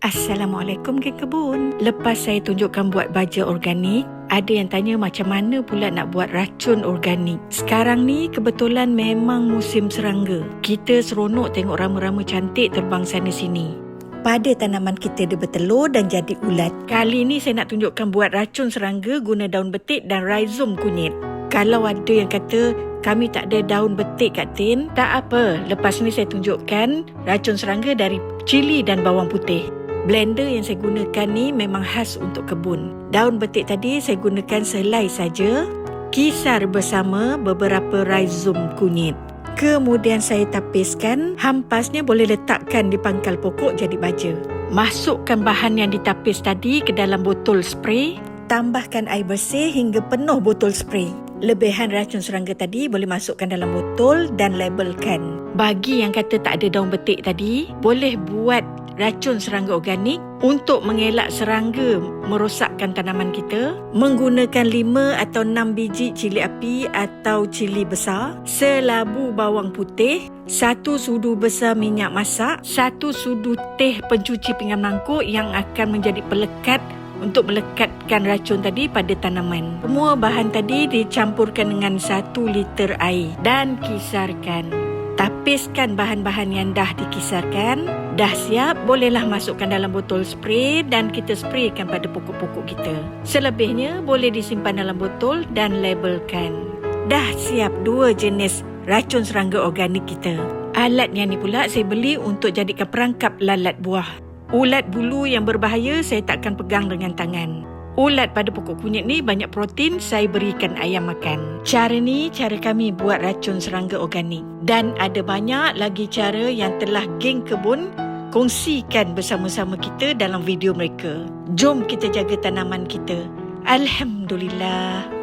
Assalamualaikum geng kebun. Lepas saya tunjukkan buat baja organik, ada yang tanya macam mana pula nak buat racun organik. Sekarang ni kebetulan memang musim serangga. Kita seronok tengok rama-rama cantik terbang sana sini. Pada tanaman kita dia bertelur dan jadi ulat. Kali ni saya nak tunjukkan buat racun serangga guna daun betik dan rhizome kunyit. Kalau ada yang kata kami tak ada daun betik Kak Tin, tak apa. Lepas ni saya tunjukkan racun serangga dari cili dan bawang putih. Blender yang saya gunakan ni memang khas untuk kebun. Daun betik tadi saya gunakan selai saja. Kisar bersama beberapa rhizome kunyit. Kemudian saya tapiskan. Hampasnya boleh letakkan di pangkal pokok jadi baja. Masukkan bahan yang ditapis tadi ke dalam botol spray. Tambahkan air bersih hingga penuh botol spray. Lebihan racun serangga tadi boleh masukkan dalam botol dan labelkan. Bagi yang kata tak ada daun betik tadi, boleh buat racun serangga organik untuk mengelak serangga merosakkan tanaman kita. Menggunakan 5 atau 6 biji cili api atau cili besar, selabu bawang putih, 1 sudu besar minyak masak, 1 sudu teh pencuci pinggan mangkuk yang akan menjadi pelekat untuk melekatkan racun tadi pada tanaman. Semua bahan tadi dicampurkan dengan 1 liter air dan kisarkan. Tapiskan bahan-bahan yang dah dikisarkan. Dah siap, bolehlah masukkan dalam botol spray dan kita spraykan pada pokok-pokok kita. Selebihnya boleh disimpan dalam botol dan labelkan. Dah siap 2 jenis racun serangga organik kita. Alat yang ni pula saya beli untuk jadikan perangkap lalat buah. Ulat bulu yang berbahaya saya takkan pegang dengan tangan. Ulat pada pokok kunyit ni banyak protein, saya berikan ayam makan. Cara ni cara kami buat racun serangga organik. Dan ada banyak lagi cara yang telah geng kebun kongsikan bersama-sama kita dalam video mereka. Jom kita jaga tanaman kita. Alhamdulillah.